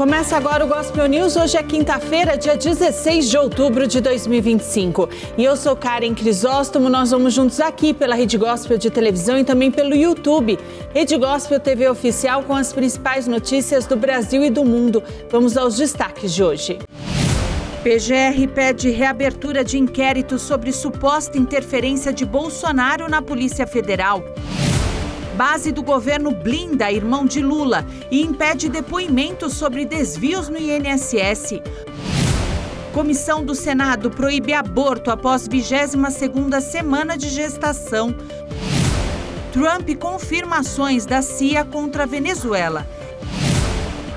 Começa agora o Gospel News. Hoje é quinta-feira, dia 16 de outubro de 2025. E eu sou Karen Crisóstomo. Nós vamos juntos aqui pela Rede Gospel de televisão e também pelo YouTube. Rede Gospel TV Oficial com as principais notícias do Brasil e do mundo. Vamos aos destaques de hoje. PGR pede reabertura de inquérito sobre suposta interferência de Bolsonaro na Polícia Federal. Base do governo blinda irmão de Lula e impede depoimentos sobre desvios no INSS. Comissão do Senado proíbe aborto após 22ª semana de gestação. Trump confirma ações da CIA contra a Venezuela.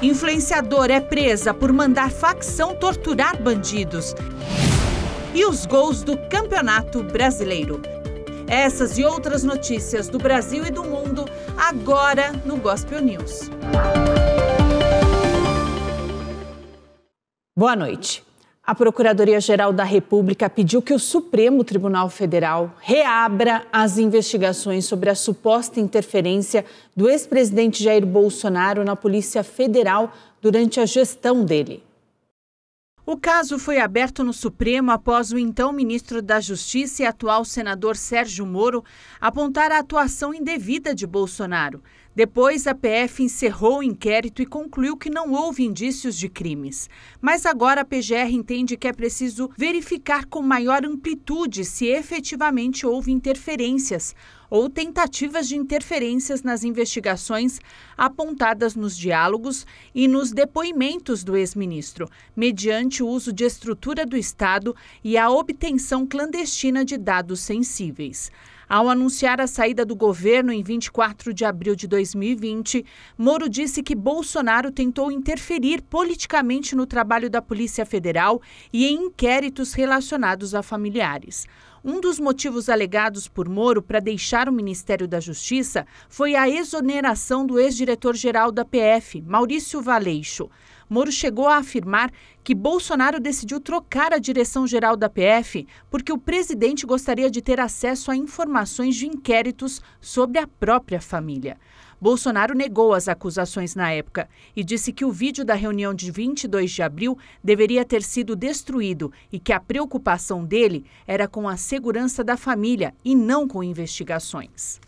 Influenciador é presa por mandar facção torturar bandidos. E os gols do Campeonato Brasileiro. Essas e outras notícias do Brasil e do mundo, agora no Gospel News. Boa noite. A Procuradoria-Geral da República pediu que o Supremo Tribunal Federal reabra as investigações sobre a suposta interferência do ex-presidente Jair Bolsonaro na Polícia Federal durante a gestão dele. O caso foi aberto no Supremo após o então ministro da Justiça e atual senador Sérgio Moro apontar a atuação indevida de Bolsonaro. Depois, a PF encerrou o inquérito e concluiu que não houve indícios de crimes. Mas agora a PGR entende que é preciso verificar com maior amplitude se efetivamente houve interferências ou tentativas de interferências nas investigações apontadas nos diálogos e nos depoimentos do ex-ministro, mediante o uso de estrutura do Estado e a obtenção clandestina de dados sensíveis. Ao anunciar a saída do governo em 24 de abril de 2020, Moro disse que Bolsonaro tentou interferir politicamente no trabalho da Polícia Federal e em inquéritos relacionados a familiares. Um dos motivos alegados por Moro para deixar o Ministério da Justiça foi a exoneração do ex-diretor-geral da PF, Maurício Valeixo. Moro chegou a afirmar que Bolsonaro decidiu trocar a direção-geral da PF porque o presidente gostaria de ter acesso a informações de inquéritos sobre a própria família. Bolsonaro negou as acusações na época e disse que o vídeo da reunião de 22 de abril deveria ter sido destruído e que a preocupação dele era com a segurança da família e não com investigações.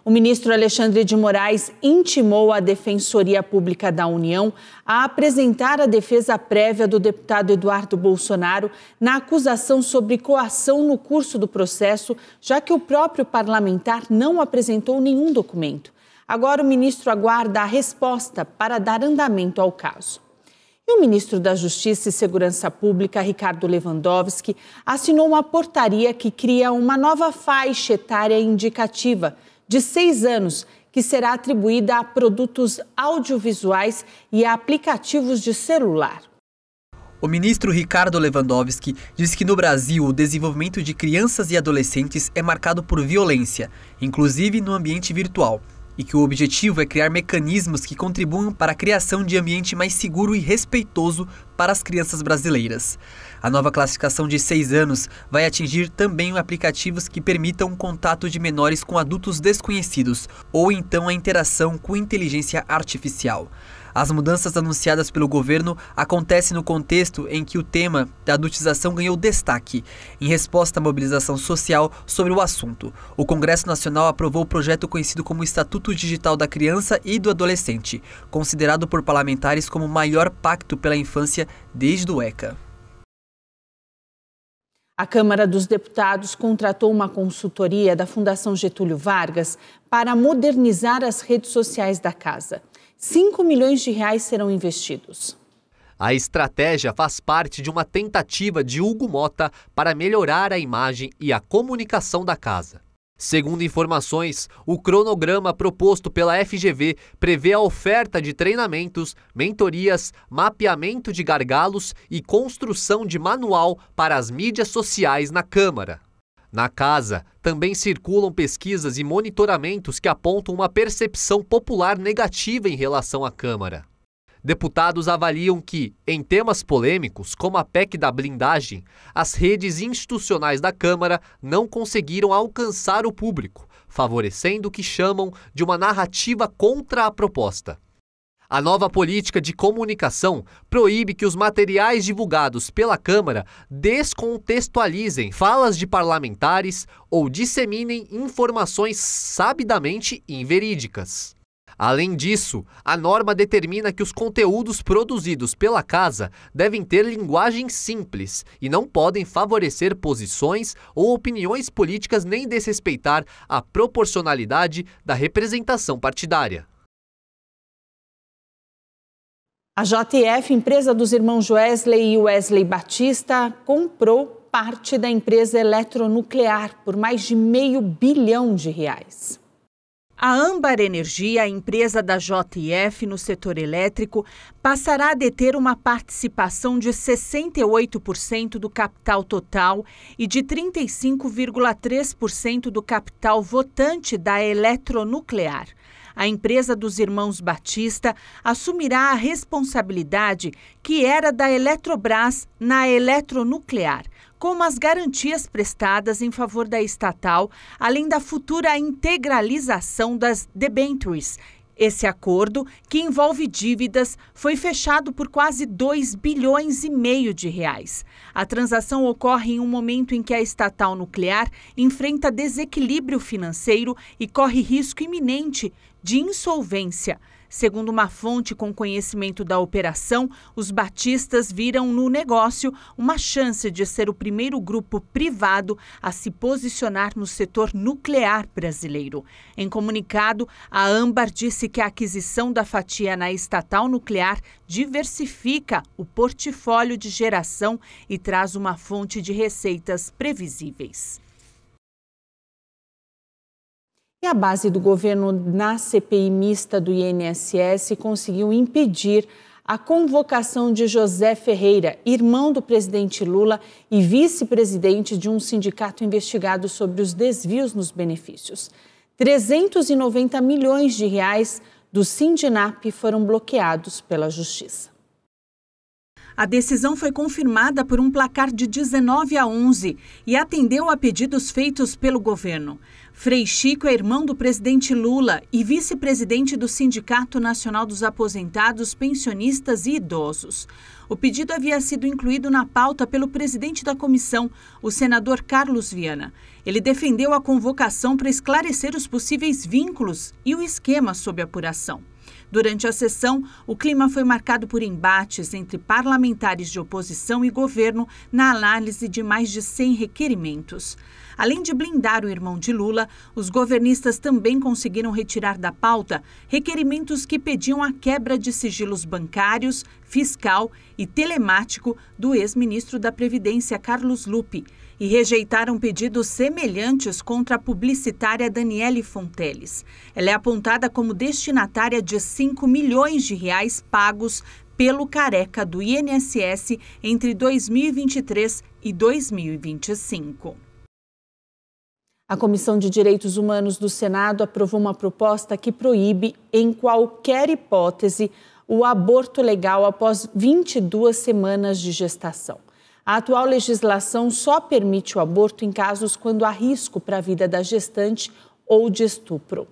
O ministro Alexandre de Moraes intimou a Defensoria Pública da União a apresentar a defesa prévia do deputado Eduardo Bolsonaro na acusação sobre coação no curso do processo, já que o próprio parlamentar não apresentou nenhum documento. Agora o ministro aguarda a resposta para dar andamento ao caso. E o ministro da Justiça e Segurança Pública, Ricardo Lewandowski, assinou uma portaria que cria uma nova faixa etária indicativa de 6 anos, que será atribuída a produtos audiovisuais e a aplicativos de celular. O ministro Ricardo Lewandowski disse que no Brasil o desenvolvimento de crianças e adolescentes é marcado por violência, inclusive no ambiente virtual, e que o objetivo é criar mecanismos que contribuam para a criação de ambiente mais seguro e respeitoso para as crianças brasileiras. A nova classificação de 6 anos vai atingir também aplicativos que permitam o contato de menores com adultos desconhecidos ou então a interação com inteligência artificial. As mudanças anunciadas pelo governo acontecem no contexto em que o tema da adultização ganhou destaque, em resposta à mobilização social sobre o assunto. O Congresso Nacional aprovou o projeto conhecido como Estatuto Digital da Criança e do Adolescente, considerado por parlamentares como o maior pacto pela infância desde o ECA. A Câmara dos Deputados contratou uma consultoria da Fundação Getúlio Vargas para modernizar as redes sociais da casa. 5 milhões de reais serão investidos. A estratégia faz parte de uma tentativa de Hugo Mota para melhorar a imagem e a comunicação da casa. Segundo informações, o cronograma proposto pela FGV prevê a oferta de treinamentos, mentorias, mapeamento de gargalos e construção de manual para as mídias sociais na Câmara. Na casa, também circulam pesquisas e monitoramentos que apontam uma percepção popular negativa em relação à Câmara. Deputados avaliam que, em temas polêmicos, como a PEC da blindagem, as redes institucionais da Câmara não conseguiram alcançar o público, favorecendo o que chamam de uma narrativa contra a proposta. A nova política de comunicação proíbe que os materiais divulgados pela Câmara descontextualizem falas de parlamentares ou disseminem informações sabidamente inverídicas. Além disso, a norma determina que os conteúdos produzidos pela Casa devem ter linguagem simples e não podem favorecer posições ou opiniões políticas nem desrespeitar a proporcionalidade da representação partidária. A JF, empresa dos irmãos Wesley e Wesley Batista, comprou parte da empresa eletronuclear por mais de R$500 bilhão. A Âmbar Energia, a empresa da JF no setor elétrico, passará a deter uma participação de 68% do capital total e de 35,3% do capital votante da eletronuclear. A empresa dos irmãos Batista assumirá a responsabilidade que era da Eletrobras na eletronuclear, como as garantias prestadas em favor da estatal, além da futura integralização das debentures. Esse acordo, que envolve dívidas, foi fechado por quase R$2,5 bilhões. A transação ocorre em um momento em que a estatal nuclear enfrenta desequilíbrio financeiro e corre risco iminente de insolvência. Segundo uma fonte com conhecimento da operação, os batistas viram no negócio uma chance de ser o primeiro grupo privado a se posicionar no setor nuclear brasileiro. Em comunicado, a Âmbar disse que a aquisição da fatia na estatal nuclear diversifica o portfólio de geração e traz uma fonte de receitas previsíveis. E a base do governo na CPI mista do INSS conseguiu impedir a convocação de José Ferreira, irmão do presidente Lula e vice-presidente de um sindicato investigado sobre os desvios nos benefícios. R$390 milhões do Sindinap foram bloqueados pela Justiça. A decisão foi confirmada por um placar de 19-11 e atendeu a pedidos feitos pelo governo. Frei Chico é irmão do presidente Lula e vice-presidente do Sindicato Nacional dos Aposentados, Pensionistas e Idosos. O pedido havia sido incluído na pauta pelo presidente da comissão, o senador Carlos Viana. Ele defendeu a convocação para esclarecer os possíveis vínculos e o esquema sob apuração. Durante a sessão, o clima foi marcado por embates entre parlamentares de oposição e governo na análise de mais de 100 requerimentos. Além de blindar o irmão de Lula, os governistas também conseguiram retirar da pauta requerimentos que pediam a quebra de sigilos bancários, fiscal e telemático do ex-ministro da Previdência, Carlos Lupe, e rejeitaram pedidos semelhantes contra a publicitária Daniele Fonteles. Ela é apontada como destinatária de R$5 milhões pagos pelo careca do INSS entre 2023 e 2025. A Comissão de Direitos Humanos do Senado aprovou uma proposta que proíbe, em qualquer hipótese, o aborto legal após 22 semanas de gestação. A atual legislação só permite o aborto em casos quando há risco para a vida da gestante ou de estupro.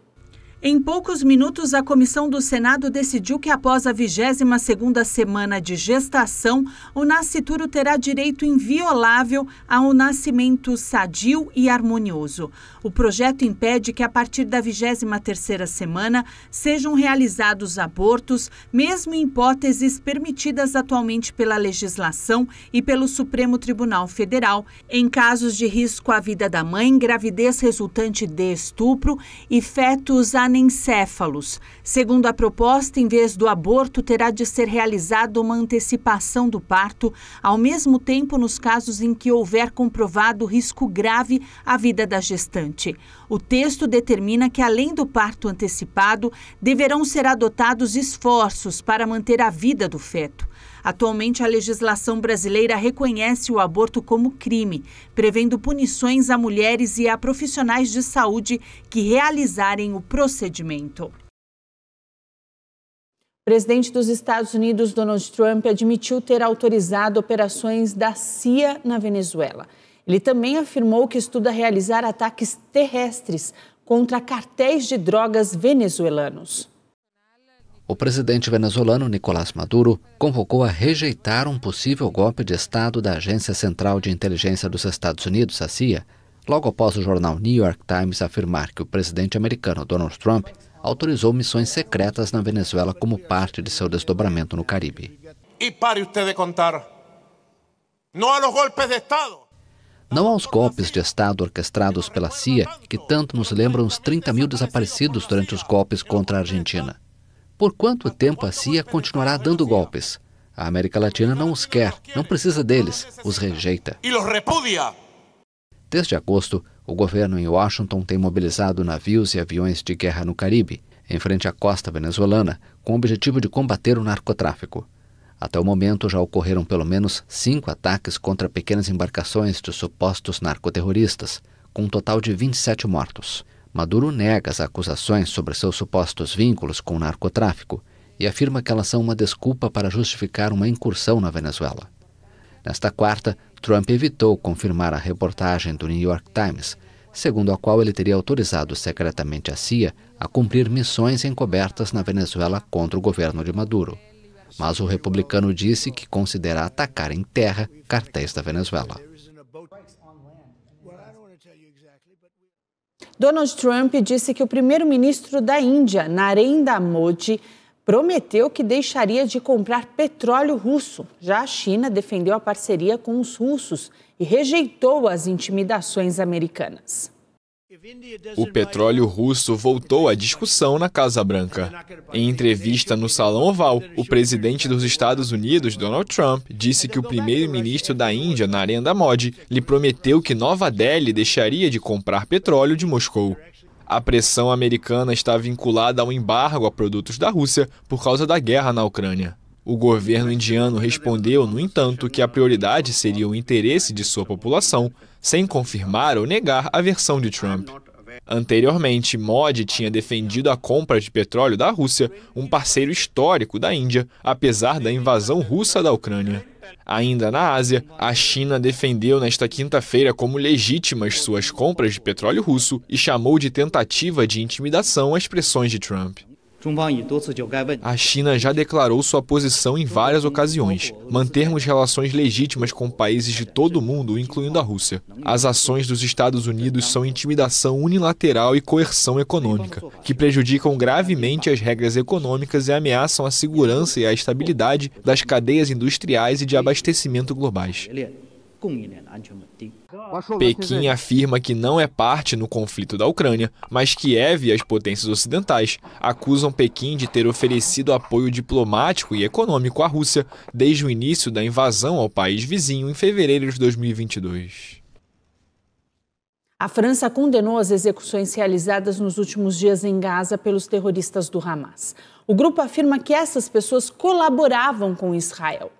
Em poucos minutos, a comissão do Senado decidiu que após a 22ª semana de gestação, o nascituro terá direito inviolável a um nascimento sadio e harmonioso. O projeto impede que a partir da 23ª semana sejam realizados abortos, mesmo em hipóteses permitidas atualmente pela legislação e pelo Supremo Tribunal Federal, em casos de risco à vida da mãe, gravidez resultante de estupro e fetos anencéfalos. Segundo a proposta, em vez do aborto, terá de ser realizada uma antecipação do parto, ao mesmo tempo nos casos em que houver comprovado risco grave à vida da gestante. O texto determina que, além do parto antecipado, deverão ser adotados esforços para manter a vida do feto. Atualmente, a legislação brasileira reconhece o aborto como crime, prevendo punições a mulheres e a profissionais de saúde que realizarem o procedimento. O presidente dos Estados Unidos, Donald Trump, admitiu ter autorizado operações da CIA na Venezuela. Ele também afirmou que estuda realizar ataques terrestres contra cartéis de drogas venezuelanos. O presidente venezuelano Nicolás Maduro convocou a rejeitar um possível golpe de Estado da Agência Central de Inteligência dos Estados Unidos, a CIA, logo após o jornal New York Times afirmar que o presidente americano Donald Trump autorizou missões secretas na Venezuela como parte de seu desdobramento no Caribe. E pare usted de contar. Não a los golpes de Estado. Não aos golpes de Estado orquestrados pela CIA, que tanto nos lembram os 30 mil desaparecidos durante os golpes contra a Argentina. Por quanto tempo a CIA continuará dando golpes? A América Latina não os quer, não precisa deles, os rejeita. E los repudia. Desde agosto, o governo em Washington tem mobilizado navios e aviões de guerra no Caribe, em frente à costa venezuelana, com o objetivo de combater o narcotráfico. Até o momento já ocorreram pelo menos 5 ataques contra pequenas embarcações de supostos narcoterroristas, com um total de 27 mortos. Maduro nega as acusações sobre seus supostos vínculos com o narcotráfico e afirma que elas são uma desculpa para justificar uma incursão na Venezuela. Nesta quarta, Trump evitou confirmar a reportagem do New York Times, segundo a qual ele teria autorizado secretamente a CIA a cumprir missões encobertas na Venezuela contra o governo de Maduro. Mas o republicano disse que considera atacar em terra cartéis da Venezuela. Donald Trump disse que o primeiro-ministro da Índia, Narendra Modi, prometeu que deixaria de comprar petróleo russo. Já a China defendeu a parceria com os russos e rejeitou as intimidações americanas. O petróleo russo voltou à discussão na Casa Branca. Em entrevista no Salão Oval, o presidente dos Estados Unidos, Donald Trump, disse que o primeiro-ministro da Índia, Narendra Modi, lhe prometeu que Nova Delhi deixaria de comprar petróleo de Moscou. A pressão americana está vinculada ao embargo a produtos da Rússia por causa da guerra na Ucrânia. O governo indiano respondeu, no entanto, que a prioridade seria o interesse de sua população, sem confirmar ou negar a versão de Trump. Anteriormente, Modi tinha defendido a compra de petróleo da Rússia, um parceiro histórico da Índia, apesar da invasão russa da Ucrânia. Ainda na Ásia, a China defendeu nesta quinta-feira como legítimas suas compras de petróleo russo e chamou de tentativa de intimidação as pressões de Trump. A China já declarou sua posição em várias ocasiões: mantermos relações legítimas com países de todo o mundo, incluindo a Rússia. As ações dos Estados Unidos são intimidação unilateral e coerção econômica, que prejudicam gravemente as regras econômicas e ameaçam a segurança e a estabilidade das cadeias industriais e de abastecimento globais. Pequim afirma que não é parte no conflito da Ucrânia, mas Kiev e as potências ocidentais acusam Pequim de ter oferecido apoio diplomático e econômico à Rússia desde o início da invasão ao país vizinho em fevereiro de 2022. A França condenou as execuções realizadas nos últimos dias em Gaza pelos terroristas do Hamas. O grupo afirma que essas pessoas colaboravam com Israel.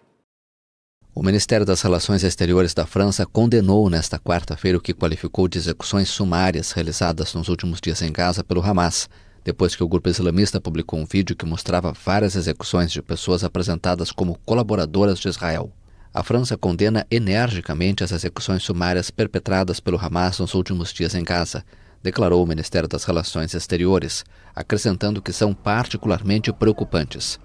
O Ministério das Relações Exteriores da França condenou nesta quarta-feira o que qualificou de execuções sumárias realizadas nos últimos dias em Gaza pelo Hamas, depois que o grupo islamista publicou um vídeo que mostrava várias execuções de pessoas apresentadas como colaboradoras de Israel. A França condena energicamente as execuções sumárias perpetradas pelo Hamas nos últimos dias em Gaza, declarou o Ministério das Relações Exteriores, acrescentando que são particularmente preocupantes.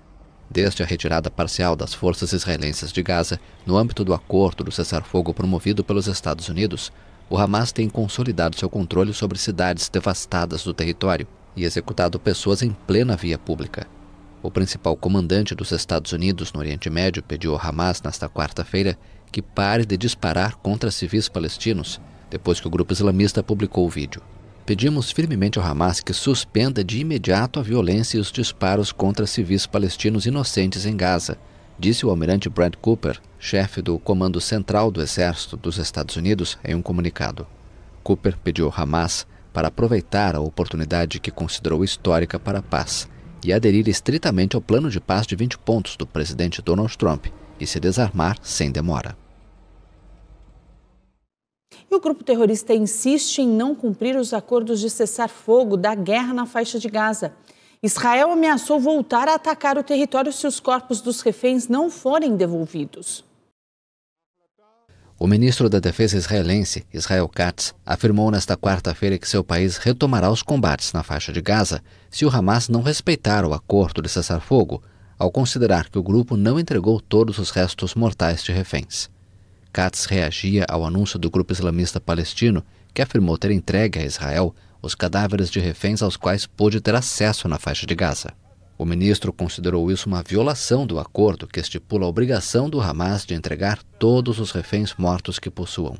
Desde a retirada parcial das forças israelenses de Gaza, no âmbito do acordo do cessar-fogo promovido pelos Estados Unidos, o Hamas tem consolidado seu controle sobre cidades devastadas do território e executado pessoas em plena via pública. O principal comandante dos Estados Unidos no Oriente Médio pediu ao Hamas nesta quarta-feira que pare de disparar contra civis palestinos, depois que o grupo islamista publicou o vídeo. Pedimos firmemente ao Hamas que suspenda de imediato a violência e os disparos contra civis palestinos inocentes em Gaza, disse o almirante Brad Cooper, chefe do Comando Central do Exército dos Estados Unidos, em um comunicado. Cooper pediu ao Hamas para aproveitar a oportunidade que considerou histórica para a paz e aderir estritamente ao plano de paz de 20 pontos do presidente Donald Trump e se desarmar sem demora. E o grupo terrorista insiste em não cumprir os acordos de cessar-fogo da guerra na faixa de Gaza. Israel ameaçou voltar a atacar o território se os corpos dos reféns não forem devolvidos. O ministro da Defesa israelense, Israel Katz, afirmou nesta quarta-feira que seu país retomará os combates na faixa de Gaza se o Hamas não respeitar o acordo de cessar-fogo, ao considerar que o grupo não entregou todos os restos mortais de reféns. Katz reagia ao anúncio do grupo islamista palestino, que afirmou ter entregue a Israel os cadáveres de reféns aos quais pôde ter acesso na faixa de Gaza. O ministro considerou isso uma violação do acordo que estipula a obrigação do Hamas de entregar todos os reféns mortos que possuam.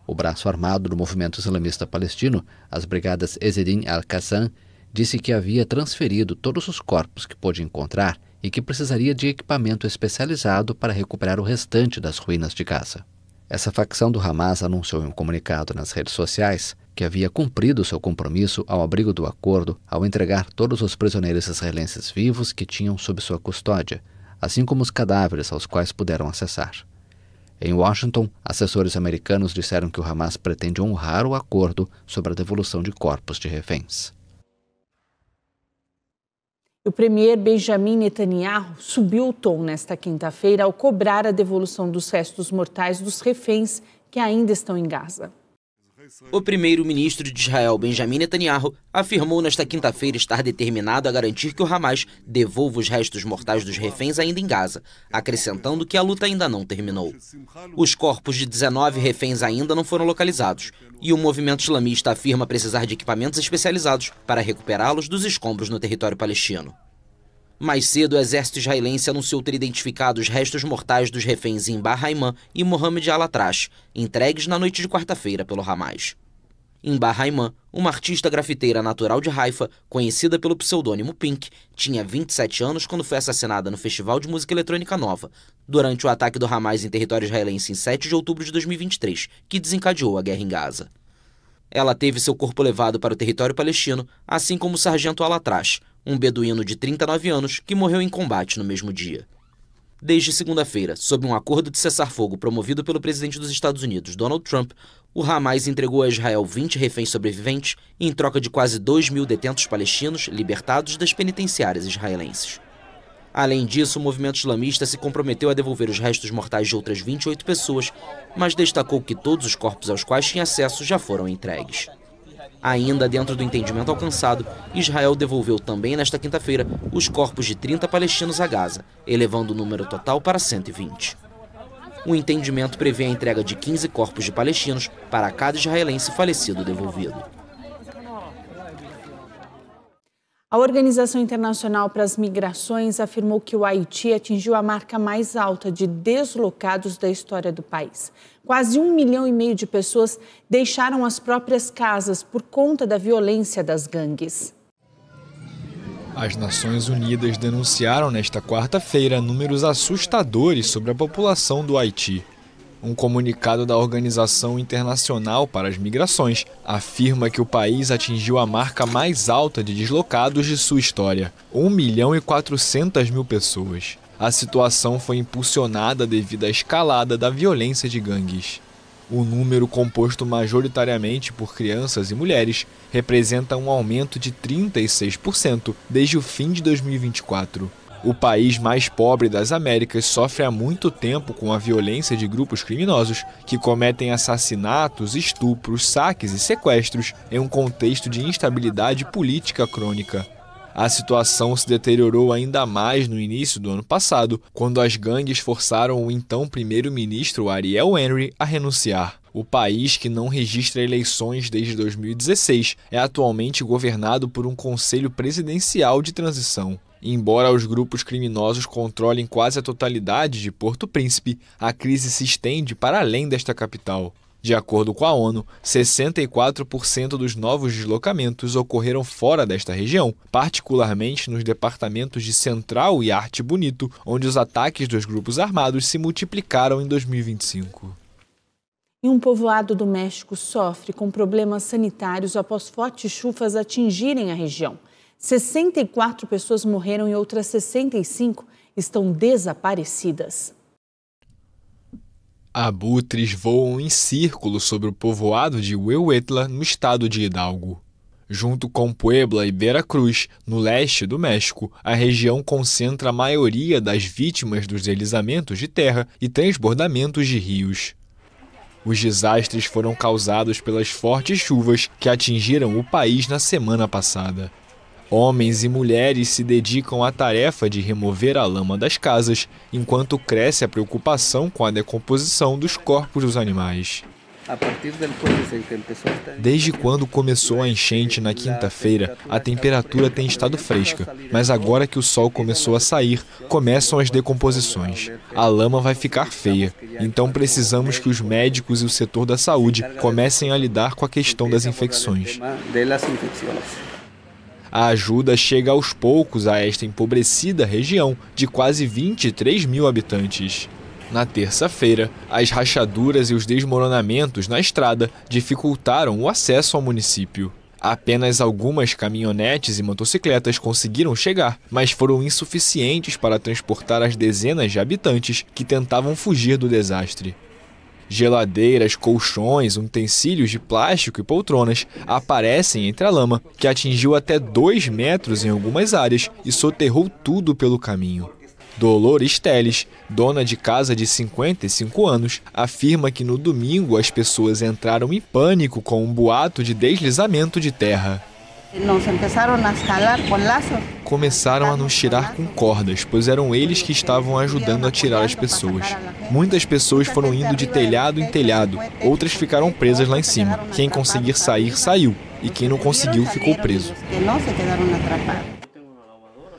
O braço armado do movimento islamista palestino, as brigadas Ezzedine al-Qassam, disse que havia transferido todos os corpos que pôde encontrar e que precisaria de equipamento especializado para recuperar o restante das ruínas de Gaza. Essa facção do Hamas anunciou em um comunicado nas redes sociais que havia cumprido seu compromisso ao abrigo do acordo ao entregar todos os prisioneiros israelenses vivos que tinham sob sua custódia, assim como os cadáveres aos quais puderam acessar. Em Washington, assessores americanos disseram que o Hamas pretende honrar o acordo sobre a devolução de corpos de reféns. O premier Benjamin Netanyahu subiu o tom nesta quinta-feira ao cobrar a devolução dos restos mortais dos reféns que ainda estão em Gaza. O primeiro-ministro de Israel, Benjamin Netanyahu, afirmou nesta quinta-feira estar determinado a garantir que o Hamas devolva os restos mortais dos reféns ainda em Gaza, acrescentando que a luta ainda não terminou. Os corpos de 19 reféns ainda não foram localizados, e o movimento islamista afirma precisar de equipamentos especializados para recuperá-los dos escombros no território palestino. Mais cedo, o exército israelense anunciou ter identificado os restos mortais dos reféns em Bar Haiman e Mohamed Al-Atrash, entregues na noite de quarta-feira pelo Hamas. Em Bar Haiman, uma artista grafiteira natural de Haifa, conhecida pelo pseudônimo Pink, tinha 27 anos quando foi assassinada no Festival de Música Eletrônica Nova, durante o ataque do Hamas em território israelense em 7 de outubro de 2023, que desencadeou a guerra em Gaza. Ela teve seu corpo levado para o território palestino, assim como o sargento Al-Atrash, um beduíno de 39 anos que morreu em combate no mesmo dia. Desde segunda-feira, sob um acordo de cessar-fogo promovido pelo presidente dos Estados Unidos, Donald Trump, o Hamas entregou a Israel 20 reféns sobreviventes em troca de quase 2.000 detentos palestinos libertados das penitenciárias israelenses. Além disso, o movimento islamista se comprometeu a devolver os restos mortais de outras 28 pessoas, mas destacou que todos os corpos aos quais tinha acesso já foram entregues. Ainda dentro do entendimento alcançado, Israel devolveu também nesta quinta-feira os corpos de 30 palestinos a Gaza, elevando o número total para 120. O entendimento prevê a entrega de 15 corpos de palestinos para cada israelense falecido devolvido. A Organização Internacional para as Migrações afirmou que o Haiti atingiu a marca mais alta de deslocados da história do país. Quase 1,5 milhão de pessoas deixaram as próprias casas por conta da violência das gangues. As Nações Unidas denunciaram nesta quarta-feira números assustadores sobre a população do Haiti. Um comunicado da Organização Internacional para as Migrações afirma que o país atingiu a marca mais alta de deslocados de sua história, 1.400.000 pessoas. A situação foi impulsionada devido à escalada da violência de gangues. O número, composto majoritariamente por crianças e mulheres, representa um aumento de 36% desde o fim de 2024. O país mais pobre das Américas sofre há muito tempo com a violência de grupos criminosos que cometem assassinatos, estupros, saques e sequestros em um contexto de instabilidade política crônica. A situação se deteriorou ainda mais no início do ano passado, quando as gangues forçaram o então primeiro-ministro Ariel Henry a renunciar. O país, que não registra eleições desde 2016, é atualmente governado por um conselho presidencial de transição. Embora os grupos criminosos controlem quase a totalidade de Porto Príncipe, a crise se estende para além desta capital. De acordo com a ONU, 64% dos novos deslocamentos ocorreram fora desta região, particularmente nos departamentos de Central e Arte Bonito, onde os ataques dos grupos armados se multiplicaram em 2025. E um povoado do México sofre com problemas sanitários após fortes chuvas atingirem a região. 64 pessoas morreram e outras 65 estão desaparecidas. Abutres voam em círculo sobre o povoado de Huehuetla, no estado de Hidalgo. Junto com Puebla e Veracruz, no leste do México, a região concentra a maioria das vítimas dos deslizamentos de terra e transbordamentos de rios. Os desastres foram causados pelas fortes chuvas que atingiram o país na semana passada. Homens e mulheres se dedicam à tarefa de remover a lama das casas, enquanto cresce a preocupação com a decomposição dos corpos dos animais. Desde quando começou a enchente na quinta-feira, a temperatura tem estado fresca, mas agora que o sol começou a sair, começam as decomposições. A lama vai ficar feia, então precisamos que os médicos e o setor da saúde comecem a lidar com a questão das infecções. A ajuda chega aos poucos a esta empobrecida região de quase 23 mil habitantes. Na terça-feira, as rachaduras e os desmoronamentos na estrada dificultaram o acesso ao município. Apenas algumas caminhonetes e motocicletas conseguiram chegar, mas foram insuficientes para transportar as dezenas de habitantes que tentavam fugir do desastre. Geladeiras, colchões, utensílios de plástico e poltronas aparecem entre a lama, que atingiu até 2 metros em algumas áreas e soterrou tudo pelo caminho. Dolores Teles, dona de casa de 55 anos, afirma que no domingo as pessoas entraram em pânico com um boato de deslizamento de terra. Começaram a nos tirar com cordas, pois eram eles que estavam ajudando a tirar as pessoas. Muitas pessoas foram indo de telhado em telhado, outras ficaram presas lá em cima. Quem conseguir sair, saiu, e quem não conseguiu, ficou preso.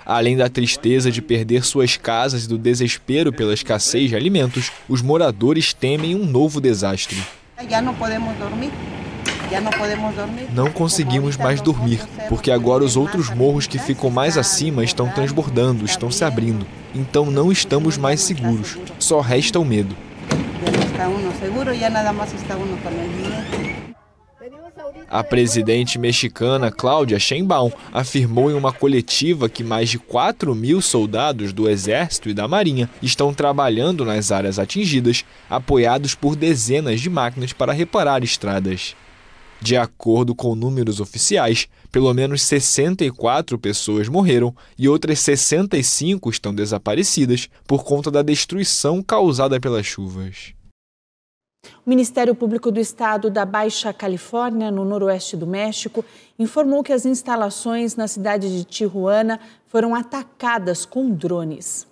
Além da tristeza de perder suas casas e do desespero pela escassez de alimentos, os moradores temem um novo desastre. Não conseguimos mais dormir, porque agora os outros morros que ficam mais acima estão transbordando, estão se abrindo. Então não estamos mais seguros, só resta o medo. A presidente mexicana Claudia Sheinbaum afirmou em uma coletiva que mais de 4 mil soldados do Exército e da Marinha estão trabalhando nas áreas atingidas, apoiados por dezenas de máquinas para reparar estradas. De acordo com números oficiais, pelo menos 64 pessoas morreram e outras 65 estão desaparecidas por conta da destruição causada pelas chuvas. O Ministério Público do Estado da Baixa Califórnia, no noroeste do México, informou que as instalações na cidade de Tijuana foram atacadas com drones.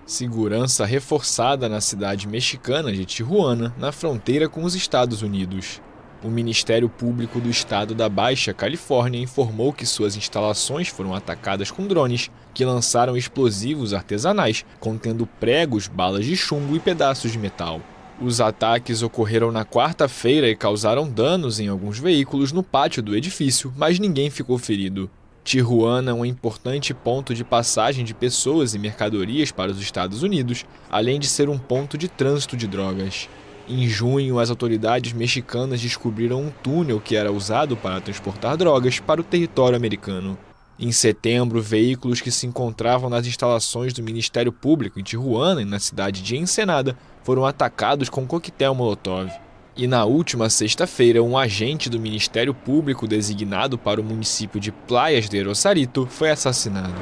Segurança reforçada na cidade mexicana de Tijuana, na fronteira com os Estados Unidos. O Ministério Público do Estado da Baixa Califórnia informou que suas instalações foram atacadas com drones, que lançaram explosivos artesanais, contendo pregos, balas de chumbo e pedaços de metal. Os ataques ocorreram na quarta-feira e causaram danos em alguns veículos no pátio do edifício, mas ninguém ficou ferido. Tijuana é um importante ponto de passagem de pessoas e mercadorias para os Estados Unidos, além de ser um ponto de trânsito de drogas. Em junho, as autoridades mexicanas descobriram um túnel que era usado para transportar drogas para o território americano. Em setembro, veículos que se encontravam nas instalações do Ministério Público em Tijuana e na cidade de Ensenada foram atacados com coquetel Molotov. E na última sexta-feira, um agente do Ministério Público designado para o município de Playas de Rosarito foi assassinado.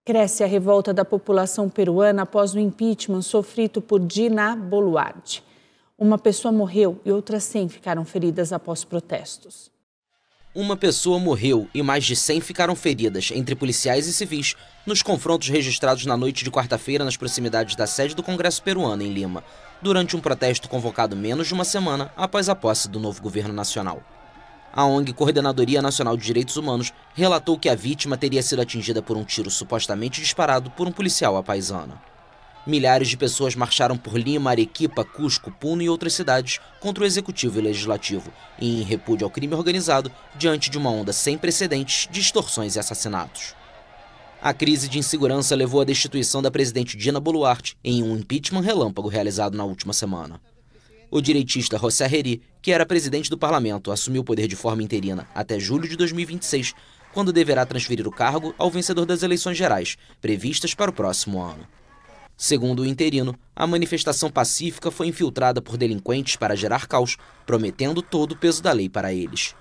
Cresce a revolta da população peruana após o impeachment sofrido por Dina Boluarte. Uma pessoa morreu e outras 100 ficaram feridas após protestos. Uma pessoa morreu e mais de 100 ficaram feridas, entre policiais e civis, nos confrontos registrados na noite de quarta-feira nas proximidades da sede do Congresso peruano, em Lima, durante um protesto convocado menos de uma semana após a posse do novo governo nacional. A ONG Coordenadoria Nacional de Direitos Humanos relatou que a vítima teria sido atingida por um tiro supostamente disparado por um policial apaisano. Milhares de pessoas marcharam por Lima, Arequipa, Cusco, Puno e outras cidades contra o Executivo e Legislativo e em repúdio ao crime organizado diante de uma onda sem precedentes de extorsões e assassinatos. A crise de insegurança levou à destituição da presidente Dina Boluarte em um impeachment relâmpago realizado na última semana. O direitista José Herri, que era presidente do parlamento, assumiu o poder de forma interina até julho de 2026, quando deverá transferir o cargo ao vencedor das eleições gerais, previstas para o próximo ano. Segundo o interino, a manifestação pacífica foi infiltrada por delinquentes para gerar caos, prometendo todo o peso da lei para eles.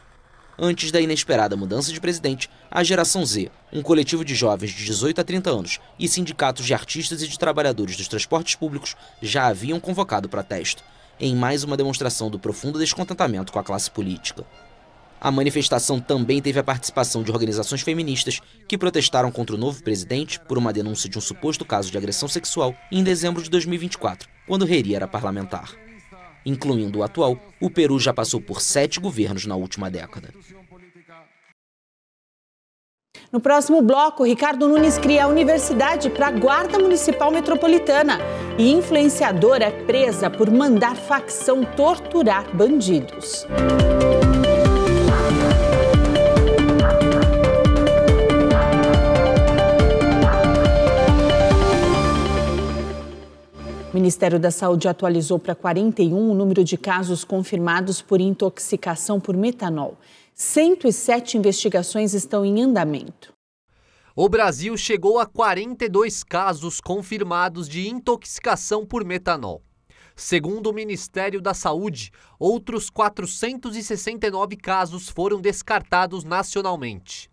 antes da inesperada mudança de presidente, a Geração Z, um coletivo de jovens de 18 a 30 anos e sindicatos de artistas e de trabalhadores dos transportes públicos já haviam convocado protesto, em mais uma demonstração do profundo descontentamento com a classe política. A manifestação também teve a participação de organizações feministas que protestaram contra o novo presidente por uma denúncia de um suposto caso de agressão sexual em dezembro de 2024, quando Herrera era parlamentar. Incluindo o atual, o Peru já passou por 7 governos na última década. No próximo bloco, Ricardo Nunes cria a Universidade para a Guarda Municipal Metropolitana e influenciadora é presa por mandar facção torturar bandidos. O Ministério da Saúde atualizou para 41 o número de casos confirmados por intoxicação por metanol. 107 investigações estão em andamento. O Brasil chegou a 42 casos confirmados de intoxicação por metanol. Segundo o Ministério da Saúde, outros 469 casos foram descartados nacionalmente.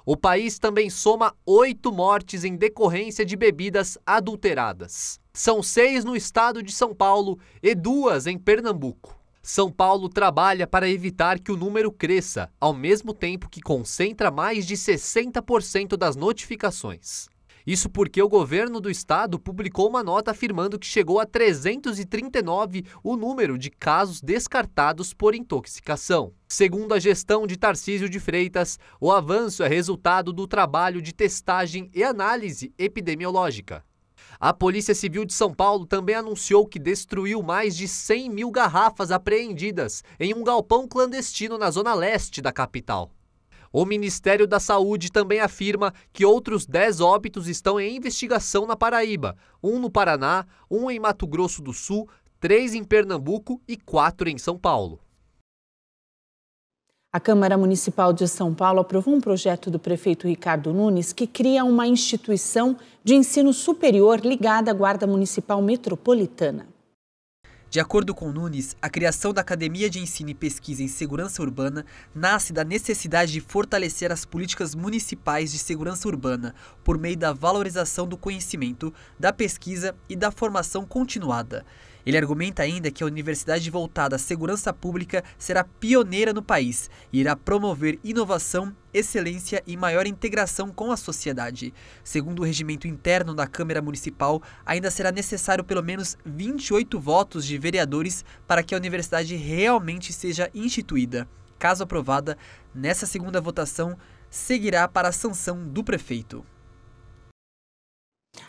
O país também soma 8 mortes em decorrência de bebidas adulteradas. São 6 no estado de São Paulo e 2 em Pernambuco. São Paulo trabalha para evitar que o número cresça, ao mesmo tempo que concentra mais de 60% das notificações. Isso porque o governo do estado publicou uma nota afirmando que chegou a 339 o número de casos descartados por intoxicação. Segundo a gestão de Tarcísio de Freitas, o avanço é resultado do trabalho de testagem e análise epidemiológica. A Polícia Civil de São Paulo também anunciou que destruiu mais de 100 mil garrafas apreendidas em um galpão clandestino na zona leste da capital. O Ministério da Saúde também afirma que outros 10 óbitos estão em investigação na Paraíba, 1 no Paraná, 1 em Mato Grosso do Sul, 3 em Pernambuco e 4 em São Paulo. A Câmara Municipal de São Paulo aprovou um projeto do prefeito Ricardo Nunes que cria uma instituição de ensino superior ligada à Guarda Municipal Metropolitana. De acordo com Nunes, a criação da Academia de Ensino e Pesquisa em Segurança Urbana nasce da necessidade de fortalecer as políticas municipais de segurança urbana por meio da valorização do conhecimento, da pesquisa e da formação continuada. Ele argumenta ainda que a universidade voltada à segurança pública será pioneira no país e irá promover inovação, excelência e maior integração com a sociedade. Segundo o regimento interno da Câmara Municipal, ainda será necessário pelo menos 28 votos de vereadores para que a universidade realmente seja instituída. Caso aprovada, nessa segunda votação, seguirá para a sanção do prefeito.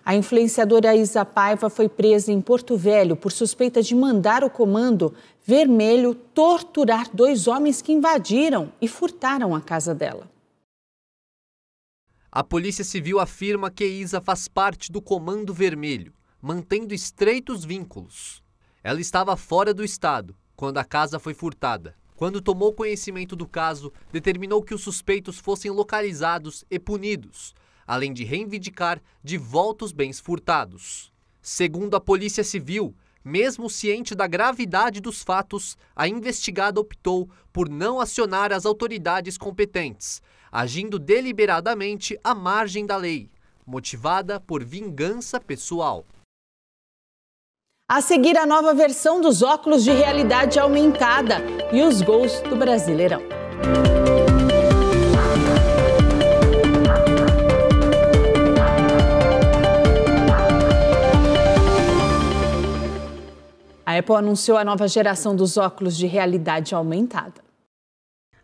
A influenciadora Isa Paiva foi presa em Porto Velho por suspeita de mandar o Comando Vermelho torturar 2 homens que invadiram e furtaram a casa dela. A Polícia Civil afirma que Isa faz parte do Comando Vermelho, mantendo estreitos vínculos. Ela estava fora do estado quando a casa foi furtada. Quando tomou conhecimento do caso, determinou que os suspeitos fossem localizados e punidos, além de reivindicar de volta os bens furtados. Segundo a Polícia Civil, mesmo ciente da gravidade dos fatos, a investigada optou por não acionar as autoridades competentes, agindo deliberadamente à margem da lei, motivada por vingança pessoal. A seguir, a nova versão dos óculos de realidade aumentada e os gols do Brasileirão. A Apple anunciou a nova geração dos óculos de realidade aumentada.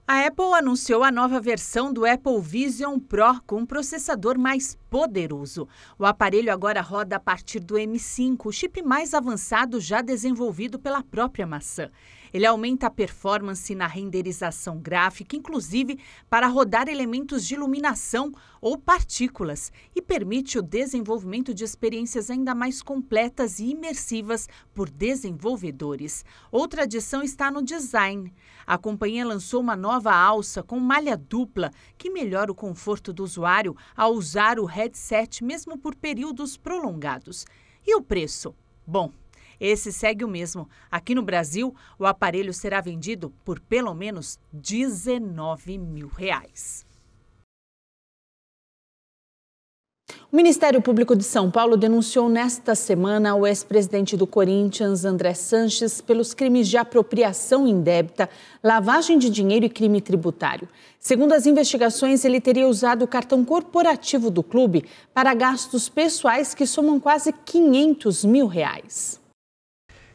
A Apple anunciou a nova versão do Apple Vision Pro com um processador mais poderoso. O aparelho agora roda a partir do M5, o chip mais avançado já desenvolvido pela própria maçã. Ele aumenta a performance na renderização gráfica, inclusive para rodar elementos de iluminação ou partículas, e permite o desenvolvimento de experiências ainda mais completas e imersivas por desenvolvedores. Outra adição está no design. A companhia lançou uma nova alça com malha dupla que melhora o conforto do usuário ao usar o headset mesmo por períodos prolongados. E o preço? Bom, esse segue o mesmo. Aqui no Brasil, o aparelho será vendido por pelo menos R$19 mil. O Ministério Público de São Paulo denunciou nesta semana o ex-presidente do Corinthians, André Sanches, pelos crimes de apropriação indébita, lavagem de dinheiro e crime tributário. Segundo as investigações, ele teria usado o cartão corporativo do clube para gastos pessoais que somam quase R$500 mil.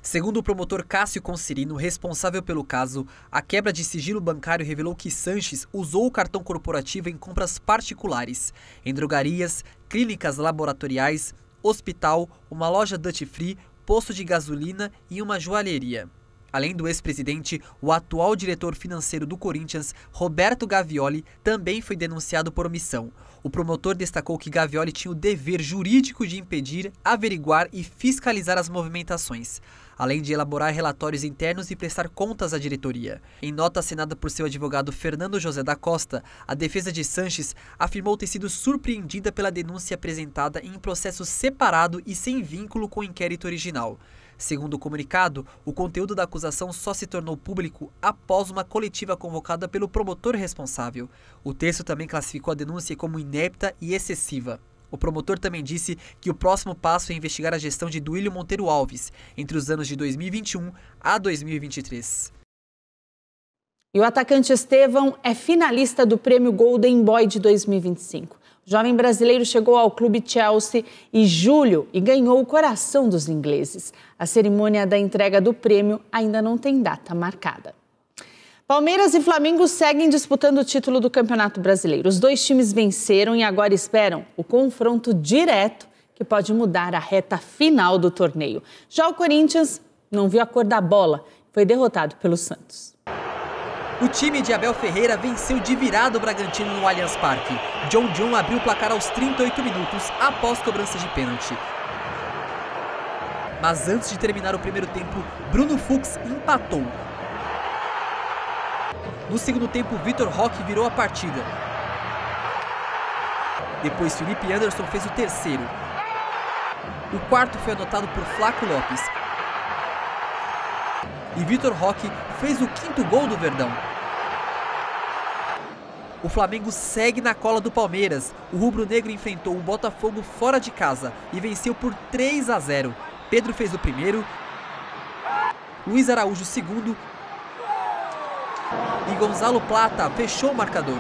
Segundo o promotor Cássio Concerino, responsável pelo caso, a quebra de sigilo bancário revelou que Sanches usou o cartão corporativo em compras particulares, em drogarias, clínicas laboratoriais, hospital, uma loja duty free, posto de gasolina e uma joalheria. Além do ex-presidente, o atual diretor financeiro do Corinthians, Roberto Gavioli, também foi denunciado por omissão. O promotor destacou que Gavioli tinha o dever jurídico de impedir, averiguar e fiscalizar as movimentações, além de elaborar relatórios internos e prestar contas à diretoria. Em nota assinada por seu advogado Fernando José da Costa, a defesa de Sanches afirmou ter sido surpreendida pela denúncia apresentada em processo separado e sem vínculo com o inquérito original. Segundo o comunicado, o conteúdo da acusação só se tornou público após uma coletiva convocada pelo promotor responsável. O texto também classificou a denúncia como inepta e excessiva. O promotor também disse que o próximo passo é investigar a gestão de Duílio Monteiro Alves entre os anos de 2021 a 2023. E o atacante Estevão é finalista do prêmio Golden Boy de 2025. O jovem brasileiro chegou ao clube Chelsea em julho e ganhou o coração dos ingleses. A cerimônia da entrega do prêmio ainda não tem data marcada. Palmeiras e Flamengo seguem disputando o título do Campeonato Brasileiro. Os dois times venceram e agora esperam o confronto direto que pode mudar a reta final do torneio. Já o Corinthians não viu a cor da bola, foi derrotado pelo Santos. O time de Abel Ferreira venceu de virada o Bragantino no Allianz Parque. John abriu o placar aos 38 minutos após cobrança de pênalti. Mas antes de terminar o primeiro tempo, Bruno Fux empatou. No segundo tempo, Vitor Roque virou a partida. Depois, Felipe Anderson fez o terceiro. O quarto foi anotado por Flaco Lopes. E Vitor Roque fez o quinto gol do Verdão. O Flamengo segue na cola do Palmeiras. O rubro-negro enfrentou o Botafogo fora de casa e venceu por 3-0. Pedro fez o primeiro, Luiz Araújo o segundo e Gonzalo Plata fechou o marcador.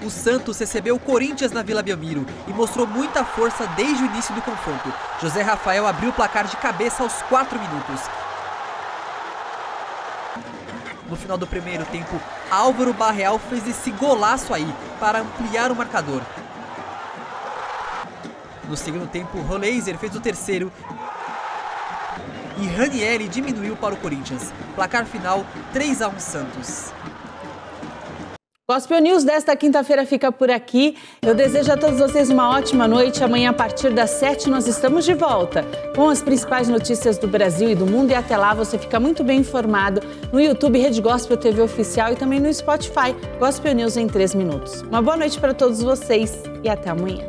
O Santos recebeu o Corinthians na Vila Belmiro e mostrou muita força desde o início do confronto. José Rafael abriu o placar de cabeça aos 4 minutos. No final do primeiro tempo, Álvaro Barreal fez esse golaço aí para ampliar o marcador. No segundo tempo, Roleiser fez o terceiro e Ranieri diminuiu para o Corinthians. Placar final, 3-1 Santos. Gospel News desta quinta-feira fica por aqui. Eu desejo a todos vocês uma ótima noite. Amanhã, a partir das 7, nós estamos de volta com as principais notícias do Brasil e do mundo. E até lá, você fica muito bem informado no YouTube Rede Gospel TV Oficial e também no Spotify Gospel News em 3 minutos. Uma boa noite para todos vocês e até amanhã.